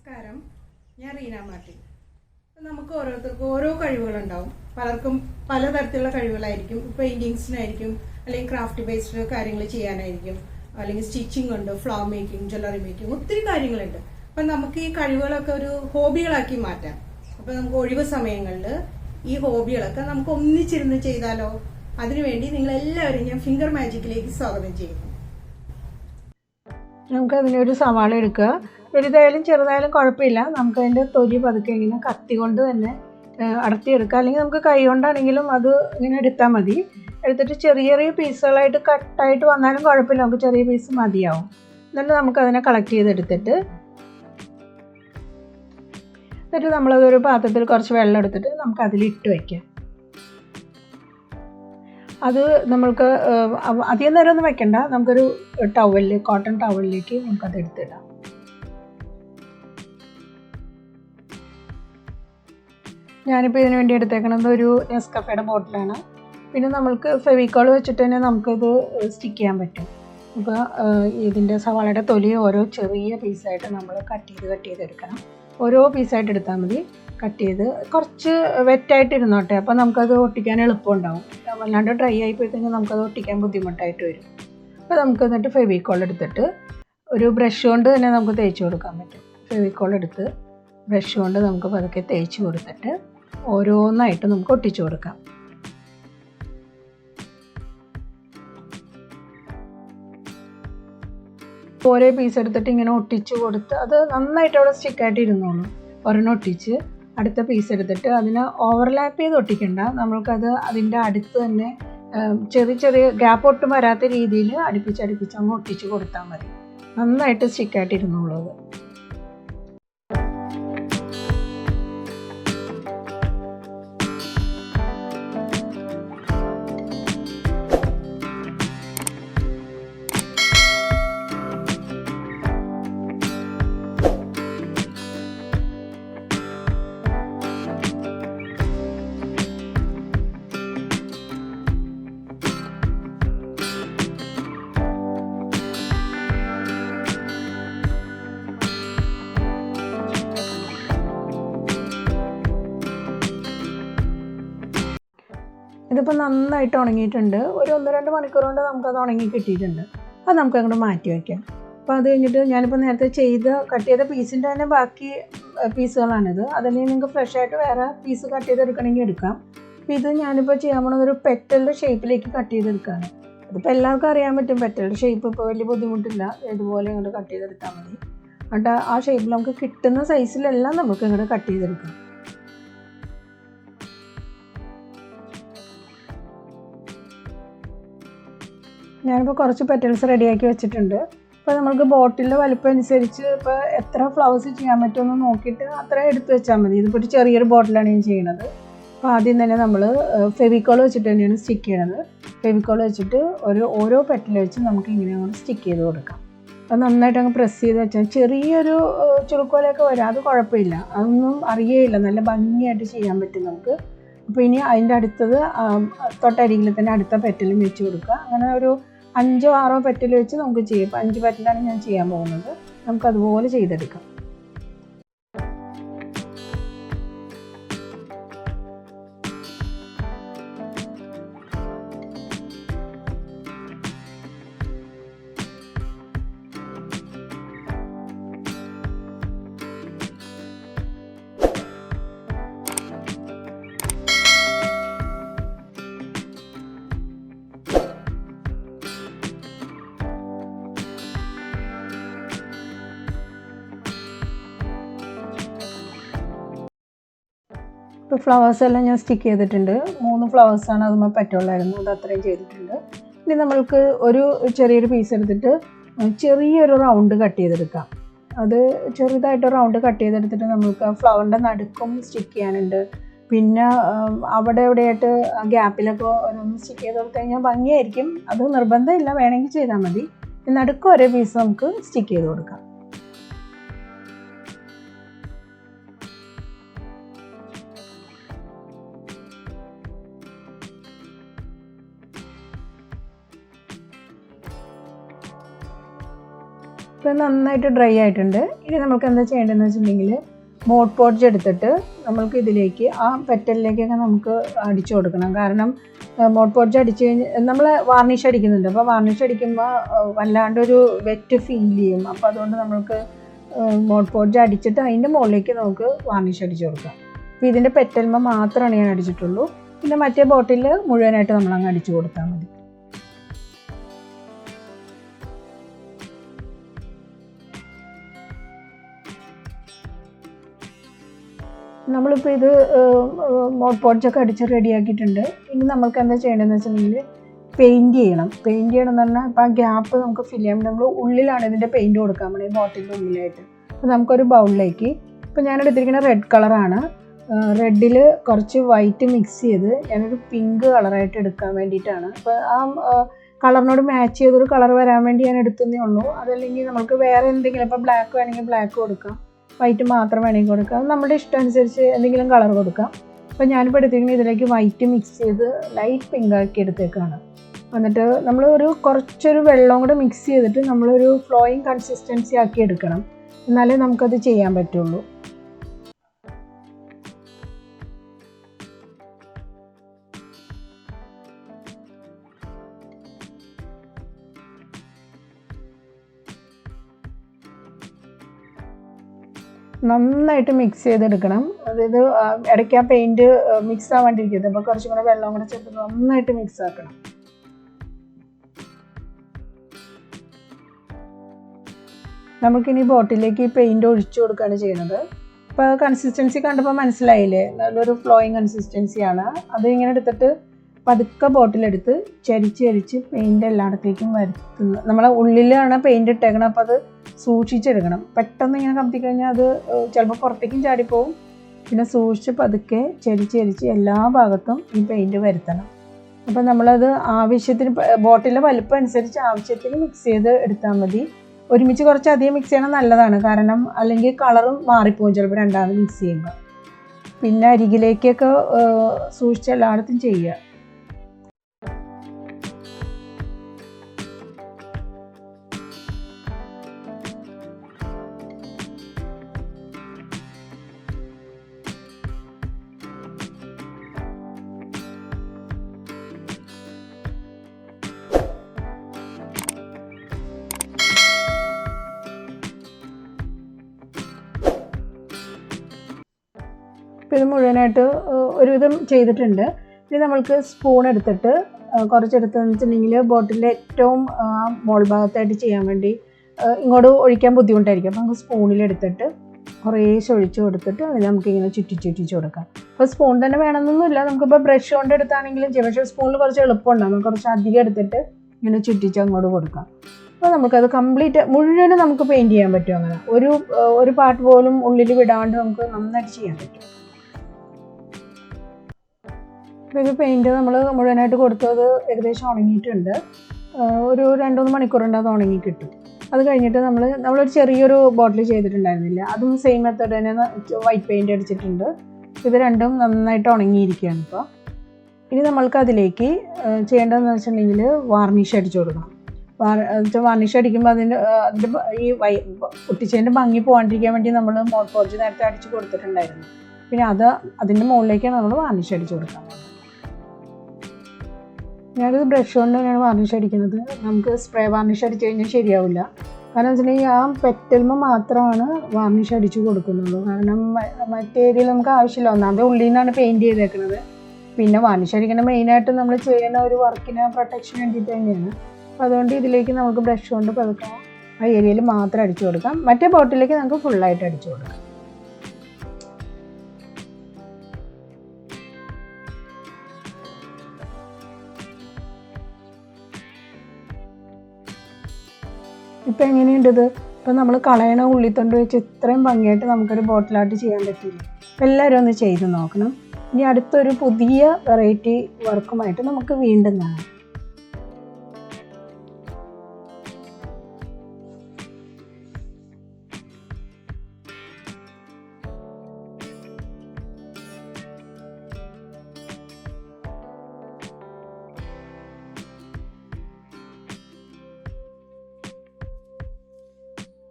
നമസ്കാരം, ഞാൻ റീന മാർട്ടിൻ. നമുക്ക് ഓരോരുത്തർക്കും ഓരോ കഴിവുകളുണ്ടാവും. പലർക്കും പലതരത്തിലുള്ള കഴിവുകളായിരിക്കും. പെയിൻറ്റിങ്സിനായിരിക്കും, അല്ലെങ്കിൽ ക്രാഫ്റ്റ് ബേസ്ഡ് കാര്യങ്ങൾ ചെയ്യാനായിരിക്കും, അല്ലെങ്കിൽ സ്റ്റിച്ചിങ് ഉണ്ട്, ഫ്ലവർ മേക്കിംഗ്, ജ്വല്ലറി മേക്കിംഗ്, ഒത്തിരി കാര്യങ്ങളുണ്ട്. അപ്പം നമുക്ക് ഈ കഴിവുകളൊക്കെ ഒരു ഹോബികളാക്കി മാറ്റാം. അപ്പം നമുക്ക് ഒഴിവ് സമയങ്ങളിൽ ഈ ഹോബികളൊക്കെ നമുക്ക് ഒന്നിച്ചിരുന്ന് ചെയ്താലോ? അതിനുവേണ്ടി നിങ്ങളെല്ലാവരും ഞാൻ ഫിംഗർ മാജിക്കിലേക്ക് സ്വാഗതം ചെയ്യുന്നു. നമുക്കതിനൊരു സവാള എടുക്കുക. വലുതായാലും ചെറുതായാലും കുഴപ്പമില്ല. നമുക്കതിൻ്റെ തൊലി പതുക്കെ ഇങ്ങനെ കത്തി കൊണ്ട് തന്നെ അടർത്തിയെടുക്കുക, അല്ലെങ്കിൽ നമുക്ക് കൈ കൊണ്ടാണെങ്കിലും അത് ഇങ്ങനെ എടുത്താൽ മതി. എടുത്തിട്ട് ചെറിയ ചെറിയ പീസുകളായിട്ട് കട്ടായിട്ട് വന്നാലും കുഴപ്പമില്ല, നമുക്ക് ചെറിയ പീസ് മതിയാവും. എന്നിട്ട് നമുക്കതിനെ കളക്ട് ചെയ്തെടുത്തിട്ട് നമ്മളതൊരു പാത്രത്തിൽ കുറച്ച് വെള്ളം എടുത്തിട്ട് നമുക്കതിലിട്ട് വയ്ക്കാം. അത് നമ്മൾക്ക് അധികം നേരം ഒന്നും വെക്കണ്ട. നമുക്കൊരു ടവലിൽ, കോട്ടൺ ടവലിലേക്ക് നമുക്കത് എടുത്തിടാം. ഞാനിപ്പോൾ ഇതിന് വേണ്ടി എടുത്തേക്കണത് ഒരു നെസ്കഫേയുടെ ബോട്ടിലാണ്. പിന്നെ നമ്മൾക്ക് ഫെവിക്കോൾ വെച്ചിട്ട് തന്നെ നമുക്കത് സ്റ്റിക്ക് ചെയ്യാൻ പറ്റും. അപ്പോൾ ഇതിൻ്റെ സവാളയുടെ തൊലി ഓരോ ചെറിയ പീസായിട്ട് നമ്മൾ കട്ട് ചെയ്തെടുക്കണം. ഓരോ പീസായിട്ട് എടുത്താൽ മതി. കട്ട് ചെയ്ത് കുറച്ച് വെറ്റായിട്ട് ഇരുന്നോട്ടെ, അപ്പോൾ നമുക്കത് ഒട്ടിക്കാൻ എളുപ്പമുണ്ടാവും. വല്ലാണ്ട് ഡ്രൈ ആയിപ്പോയി കഴിഞ്ഞാൽ നമുക്കത് ഒട്ടിക്കാൻ ബുദ്ധിമുട്ടായിട്ട് വരും. അപ്പോൾ നമുക്ക് എന്നിട്ട് ഫെവിക്കോൾ എടുത്തിട്ട് ഒരു ബ്രഷ് കൊണ്ട് തന്നെ നമുക്ക് തേച്ച് കൊടുക്കാൻ പറ്റും. ഫെവിക്കോൾ എടുത്ത് ബ്രഷ് കൊണ്ട് നമുക്ക് പതുക്കെ തേച്ച് കൊടുത്തിട്ട് ഓരോന്നായിട്ട് നമുക്ക് ഒട്ടിച്ചു കൊടുക്കാം. ഓരോ പീസ് എടുത്തിട്ട് ഇങ്ങനെ ഒട്ടിച്ച് കൊടുത്ത് അത് നന്നായിട്ട് അവിടെ സ്റ്റിക്കായിട്ട് ഇരുന്നോളൂ. ഒരെണ്ണം ഒട്ടിച്ച് അടുത്ത പീസ് എടുത്തിട്ട് അതിനെ ഓവർലാപ്പ് ചെയ്ത് ഒട്ടിക്കണ്ട. നമ്മൾക്കത് അതിൻ്റെ അടുത്ത് തന്നെ ചെറിയ ചെറിയ ഗ്യാപ്പ് ഒട്ടും വരാത്ത രീതിയിൽ അടുപ്പിച്ച് അങ്ങ് ഒട്ടിച്ച് കൊടുത്താൽ മതി. നന്നായിട്ട് സ്റ്റിക്കായിട്ട് ഇരുന്നോളൂ അത്. ഇതിപ്പോൾ നന്നായിട്ട് ഉണങ്ങിയിട്ടുണ്ട്. ഒരു 1-2 മണിക്കൂർ കൊണ്ട് നമുക്കത് ഉണങ്ങി കിട്ടിയിട്ടുണ്ട്. അത് നമുക്ക് അങ്ങോട്ട് മാറ്റി വയ്ക്കാം. അപ്പോൾ അത് കഴിഞ്ഞിട്ട് ഞാനിപ്പോൾ നേരത്തെ കട്ട് ചെയ്ത പീസിൻ്റെ തന്നെ ബാക്കി പീസുകളാണിത്. അതല്ലെങ്കിൽ നിങ്ങൾക്ക് ഫ്രഷായിട്ട് വേറെ പീസ് കട്ട് ചെയ്തെടുക്കണമെങ്കിൽ എടുക്കാം. അപ്പോൾ ഇത് ഞാനിപ്പോൾ ചെയ്യാൻ പോകുന്നത് ഒരു പെറ്റലിൻ്റെ ഷേപ്പിലേക്ക് കട്ട് ചെയ്തെടുക്കുകയാണ്. അതിപ്പോൾ എല്ലാവർക്കും അറിയാൻ പറ്റും. പെറ്റലിൻ്റെ ഷേപ്പ് ഇപ്പോൾ വലിയ ബുദ്ധിമുട്ടില്ല. ഇതുപോലെ ഇങ്ങോട്ട് കട്ട് ചെയ്തെടുത്താൽ മതി. എന്നിട്ട് ആ ഷേപ്പിൽ നമുക്ക് കിട്ടുന്ന സൈസിലെല്ലാം നമുക്ക് ഇങ്ങോട്ട് കട്ട് ചെയ്തെടുക്കാം. ഞാനിപ്പോൾ കുറച്ച് പെറ്റൽസ് റെഡിയാക്കി വെച്ചിട്ടുണ്ട്. അപ്പോൾ നമുക്ക് ബോട്ടിലിൻ്റെ വലിപ്പം അനുസരിച്ച് ഇപ്പോൾ എത്ര ഫ്ലവേഴ്സ് ചെയ്യാൻ പറ്റുമെന്ന് നോക്കിയിട്ട് അത്ര എടുത്ത് വെച്ചാൽ മതി. ഇതിപ്പോൾ ഒരു ചെറിയൊരു ബോട്ടിലാണ് ഞാൻ ചെയ്യുന്നത്. അപ്പോൾ ആദ്യം തന്നെ നമ്മൾ ഫെവിക്കോൾ വെച്ചിട്ട് തന്നെയാണ് സ്റ്റിക്ക് ചെയ്യണത്. ഫെവിക്കോൾ വെച്ചിട്ട് ഓരോ പെറ്റൽ വെച്ച് നമുക്ക് ഇങ്ങനെ അങ്ങോട്ട് സ്റ്റിക്ക് ചെയ്ത് കൊടുക്കാം. അത് നന്നായിട്ട് അങ്ങ് പ്രസ് ചെയ്ത് വെച്ചാൽ ചെറിയൊരു ചുളുക്കോലൊക്കെ വരും, അത് കുഴപ്പമില്ല. അതൊന്നും അറിയേയില്ല, നല്ല ഭംഗിയായിട്ട് ചെയ്യാൻ പറ്റും നമുക്ക്. അപ്പോൾ ഇനി അതിൻ്റെ അടുത്തത് തൊട്ടരികിൽ തന്നെ അടുത്ത പെറ്റലും വെച്ച് കൊടുക്കുക. അങ്ങനെ ഒരു 5-6 പെറ്റൽ വെച്ച് നമുക്ക് ചെയ്യാം. ഇപ്പോൾ 5 പെറ്റലാണ് ഞാൻ ചെയ്യാൻ പോകുന്നത്. നമുക്കതുപോലെ ചെയ്തെടുക്കാം. ഇപ്പോൾ ഫ്ലവേഴ്സ് എല്ലാം ഞാൻ സ്റ്റിക്ക് ചെയ്തിട്ടുണ്ട്. 3 ഫ്ലവേഴ്സാണ് അതുമ്പോൾ പറ്റുള്ളായിരുന്നു. അത് അത്രയും ചെയ്തിട്ടുണ്ട്. ഇനി നമ്മൾക്ക് ഒരു ചെറിയൊരു പീസ് എടുത്തിട്ട് ചെറിയൊരു റൗണ്ട് കട്ട് ചെയ്തെടുക്കാം. അത് ചെറുതായിട്ട് റൗണ്ട് കട്ട് ചെയ്തെടുത്തിട്ട് നമുക്ക് ഫ്ലവറിൻ്റെ നടുക്കും സ്റ്റിക്ക് ചെയ്യാനുണ്ട്. പിന്നെ അവിടെ എവിടെയായിട്ട് ഗ്യാപ്പിലൊക്കെ ഓരോന്ന് സ്റ്റിക്ക് ചെയ്ത് കൊടുത്തു കഴിഞ്ഞാൽ ഭംഗിയായിരിക്കും. അത് നിർബന്ധമില്ല, വേണമെങ്കിൽ ചെയ്താൽ മതി. നടുക്കും ഒരേ പീസ് നമുക്ക് സ്റ്റിക്ക് ചെയ്ത് കൊടുക്കാം. ഇപ്പോൾ നന്നായിട്ട് ഡ്രൈ ആയിട്ടുണ്ട്. ഇനി നമുക്ക് എന്താ ചെയ്യേണ്ടതെന്ന് വെച്ചിട്ടുണ്ടെങ്കിൽ മോഡ്പോഡ്ജ് എടുത്തിട്ട് നമ്മൾക്ക് ഇതിലേക്ക് ആ പെറ്റലിലേക്കൊക്കെ നമുക്ക് അടിച്ചു കൊടുക്കണം. കാരണം മോഡ്പോഡ്ജ് അടിച്ച് കഴിഞ്ഞ് നമ്മൾ വാർണിഷ് അടിക്കുന്നുണ്ട്. അപ്പോൾ വാർണിഷ് അടിക്കുമ്പോൾ വല്ലാണ്ടൊരു വെറ്റ് ഫീൽ ചെയ്യും. അപ്പോൾ അതുകൊണ്ട് നമുക്ക് മോഡ്പോഡ്ജ് അടിച്ചിട്ട് അതിൻ്റെ മുകളിലേക്ക് നമുക്ക് വാർണിഷ് അടിച്ചു കൊടുക്കാം. അപ്പോൾ ഇതിൻ്റെ പെറ്റൽമ മാത്രമാണ് ഞാൻ അടിച്ചിട്ടുള്ളൂ. പിന്നെ മറ്റേ ബോട്ടിൽ മുഴുവനായിട്ട് നമ്മളങ്ങ് അടിച്ചു കൊടുത്താൽ മതി. നമ്മളിപ്പോൾ ഇത് മോഡ്പോഡ്ജൊക്കെ അടിച്ച് റെഡിയാക്കിയിട്ടുണ്ട്. ഇനി നമുക്ക് എന്താ ചെയ്യേണ്ടതെന്ന് വെച്ചിട്ടുണ്ടെങ്കിൽ പെയിൻറ്റ് ചെയ്യണം. പെയിൻറ്റ് ചെയ്യണം എന്ന് പറഞ്ഞാൽ ഇപ്പോൾ ആ ഗ്യാപ്പ് നമുക്ക് ഫില്ല് ചെയ്യാൻ നമ്മൾ ഉള്ളിലാണ് ഇതിൻ്റെ പെയിൻറ്റ് കൊടുക്കാൻ വേണ്ടി ബോട്ടിലിൻ്റെ ഉള്ളിലായിട്ട്. അപ്പോൾ നമുക്കൊരു ബൗളിലേക്ക് ഇപ്പോൾ ഞാൻ എടുത്തിരിക്കുന്ന റെഡ് കളറാണ്. റെഡിൽ കുറച്ച് വൈറ്റ് മിക്സ് ചെയ്ത് ഞാനൊരു പിങ്ക് കളറായിട്ട് എടുക്കാൻ വേണ്ടിയിട്ടാണ്. അപ്പോൾ ആ കളറിനോട് മാച്ച് ചെയ്തൊരു കളർ വരാൻ വേണ്ടി ഞാൻ എടുത്തതേ ഉള്ളൂ. അതല്ലെങ്കിൽ നമുക്ക് വേറെ എന്തെങ്കിലും ഇപ്പോൾ ബ്ലാക്ക് വേണമെങ്കിൽ ബ്ലാക്ക് കൊടുക്കാം, വൈറ്റ് മാത്രം വേണമെങ്കിൽ കൊടുക്കാം. നമ്മുടെ ഇഷ്ടം അനുസരിച്ച് എന്തെങ്കിലും കളർ കൊടുക്കാം. അപ്പോൾ ഞാനിപ്പോൾ എടുത്തിരിക്കുന്നത് ഇതിലേക്ക് വൈറ്റ് മിക്സ് ചെയ്ത് ലൈറ്റ് പിങ്ക് ആക്കി എടുത്തേക്കാണ്. എന്നിട്ട് നമ്മൾ കുറച്ചൊരു വെള്ളം കൂടെ മിക്സ് ചെയ്തിട്ട് നമ്മളൊരു ഫ്ലോയിങ് കൺസിസ്റ്റൻസി ആക്കി എടുക്കണം. എന്നാലേ നമുക്കത് ചെയ്യാൻ പറ്റുള്ളൂ. നന്നായിട്ട് മിക്സ് ചെയ്തെടുക്കണം. അതായത് ഇടയ്ക്ക് ആ പെയിൻറ്റ് മിക്സ് ആവാണ്ടിരിക്കരുത്. അപ്പോൾ കുറച്ചും കൂടെ വെള്ളം കൂടെ ചേർത്ത് നന്നായിട്ട് മിക്സ് ആക്കണം. നമുക്കിനി ബോട്ടിലേക്ക് പെയിൻറ്റ് ഒഴിച്ചു കൊടുക്കുകയാണ് ചെയ്യുന്നത്. അപ്പോൾ കൺസിസ്റ്റൻസി കണ്ടപ്പോൾ മനസ്സിലായില്ലേ, നല്ലൊരു ഫ്ലോയിങ് കൺസിസ്റ്റൻസിയാണ്. അത് ഇങ്ങനെ എടുത്തിട്ട് പതുക്കെ ബോട്ടിലെടുത്ത് ചരിച്ച് പെയിൻറ്റ് എല്ലായിടത്തേക്കും വരുത്തുന്നത്. നമ്മളെ ഉള്ളിലാണ് പെയിൻറ്റ് ഇട്ടേക്കണം. അപ്പോൾ അത് സൂക്ഷിച്ചെടുക്കണം. പെട്ടെന്ന് ഇങ്ങനെ കത്തിക്കഴിഞ്ഞാൽ അത് ചിലപ്പോൾ പുറത്തേക്കും ചാടിപ്പോവും. പിന്നെ സൂക്ഷിച്ച് പതുക്കെ ചരിച്ച് എല്ലാ ഭാഗത്തും ഈ പെയിൻറ്റ് വരുത്തണം. അപ്പോൾ നമ്മളത് ആവശ്യത്തിന് ബോട്ടിലെ വലുപ്പം അനുസരിച്ച് ആവശ്യത്തിന് മിക്സ് ചെയ്ത് എടുത്താൽ മതി. ഒരുമിച്ച് കുറച്ച് അധികം മിക്സ് ചെയ്യണം നല്ലതാണ്. കാരണം അല്ലെങ്കിൽ കളറും മാറിപ്പോവും ചിലപ്പോൾ രണ്ടാമത് മിക്സ് ചെയ്യുമ്പോൾ. പിന്നെ അരികിലേക്കൊക്കെ സൂക്ഷിച്ച് എല്ലായിടത്തും ചെയ്യുക. ഇത് മുഴുവനായിട്ട് ഒരുവിധം ചെയ്തിട്ടുണ്ട്. ഇനി നമ്മൾക്ക് സ്പൂൺ എടുത്തിട്ട് കുറച്ചെടുത്തെന്ന് വെച്ചിട്ടുണ്ടെങ്കിൽ ബോട്ടിലിൻ്റെ ഏറ്റവും മോൾ ഭാഗത്തായിട്ട് ചെയ്യാൻ വേണ്ടി ഇങ്ങോട്ട് ഒഴിക്കാൻ ബുദ്ധിമുട്ടായിരിക്കും. അപ്പോൾ നമുക്ക് സ്പൂണിലെടുത്തിട്ട് കുറേശ്ശെ ഒഴിച്ച് കൊടുത്തിട്ട് അതിൽ നമുക്കിങ്ങനെ ചുറ്റിച്ച് കൊടുക്കാം. അപ്പോൾ സ്പൂൺ തന്നെ വേണമെന്നൊന്നുമില്ല, നമുക്കിപ്പോൾ ബ്രഷ് കൊണ്ട് എടുത്താണെങ്കിലും ചെയ്യാം. പക്ഷേ സ്പൂണിൽ കുറച്ച് എളുപ്പമുണ്ടാകും. കുറച്ച് അധികം എടുത്തിട്ട് ഇങ്ങനെ ചുറ്റിച്ച് അങ്ങോട്ട് കൊടുക്കാം. അപ്പോൾ നമുക്കത് കംപ്ലീറ്റ് മുഴുവനും നമുക്ക് പെയിൻറ്റ് ചെയ്യാൻ പറ്റും. അങ്ങനെ ഒരു പാർട്ട് പോലും ഉള്ളിൽ വിടാണ്ട് നമുക്ക് നന്നായിട്ട് ചെയ്യാൻ പറ്റും. അപ്പോൾ ഇത് പെയിൻറ്റ് നമ്മൾ മുഴുവനായിട്ട് കൊടുത്തത് ഏകദേശം ഉണങ്ങിയിട്ടുണ്ട്. ഒരു 2-3 മണിക്കൂറുണ്ട് അത് ഉണങ്ങി കിട്ടും. അത് കഴിഞ്ഞിട്ട് നമ്മളൊരു ചെറിയൊരു ബോട്ടിൽ ചെയ്തിട്ടുണ്ടായിരുന്നില്ല, അതും സെയിം മെത്തേഡ് തന്നെ വൈറ്റ് പെയിൻറ്റ് അടിച്ചിട്ടുണ്ട്. ഇത് രണ്ടും നന്നായിട്ട് ഉണങ്ങിയിരിക്കുകയാണ്. ഇപ്പോൾ ഇനി നമ്മൾക്ക് അതിലേക്ക് ചെയ്യേണ്ടതെന്ന് വെച്ചിട്ടുണ്ടെങ്കിൽ വാർണിഷ് അടിച്ചു കൊടുക്കണം. വാർണിഷ് അടിക്കുമ്പോൾ അതിൻ്റെ ഈ ഒട്ടിച്ചതിൻ്റെ ഭംഗി പോകാണ്ടിരിക്കാൻ വേണ്ടി നമ്മൾ മോഡ്പോഡ്ജ് നേരത്തെ അടിച്ച് കൊടുത്തിട്ടുണ്ടായിരുന്നു. പിന്നെ അതിൻ്റെ മുകളിലേക്കാണ് നമ്മൾ വാർണിഷ് അടിച്ചു കൊടുക്കാൻ. ഞാനത് ബ്രഷ് കൊണ്ട് തന്നെയാണ് വാർണിഷ് അടിക്കുന്നത്. നമുക്ക് സ്പ്രേ വാർണിഷ് അടിച്ചു കഴിഞ്ഞാൽ ശരിയാവില്ല. കാരണം വെച്ചിട്ടുണ്ടെങ്കിൽ ആ പെറ്റൽമ മാത്രമാണ് വാർണിഷ് അടിച്ചു കൊടുക്കുന്നുള്ളൂ. കാരണം മറ്റേ ഏരിയയിൽ നമുക്ക് ആവശ്യമില്ല. ഒന്നാമത് ഉള്ളിൽ നിന്നാണ് പെയിൻറ്റ് ചെയ്തേക്കുന്നത്. പിന്നെ വാർണിഷ് അടിക്കുന്ന മെയിനായിട്ട് നമ്മൾ ചെയ്യുന്ന ഒരു വർക്കിന് പ്രൊട്ടക്ഷൻ വേണ്ടിയിട്ട് തന്നെയാണ്. അപ്പോൾ അതുകൊണ്ട് ഇതിലേക്ക് നമുക്ക് ബ്രഷ് കൊണ്ട് പതുക്കെ ആ ഏരിയയിൽ മാത്രം അടിച്ചു കൊടുക്കാം. മറ്റേ ബോട്ടിലേക്ക് നമുക്ക് ഫുള്ളായിട്ട് അടിച്ചു കൊടുക്കാം. ഇപ്പം എങ്ങനെയുണ്ടത്? ഇപ്പം നമ്മൾ കളയണ ഉള്ളിത്തൊണ്ട് വെച്ച് ഇത്രയും ഭംഗിയായിട്ട് നമുക്കൊരു ബോട്ടിലായിട്ട് ചെയ്യാൻ പറ്റില്ല. എല്ലാവരും ഒന്ന് ചെയ്ത് നോക്കണം. ഇനി അടുത്തൊരു പുതിയ വെറൈറ്റി വർക്കുമായിട്ട് നമുക്ക് വീണ്ടും കാണാം.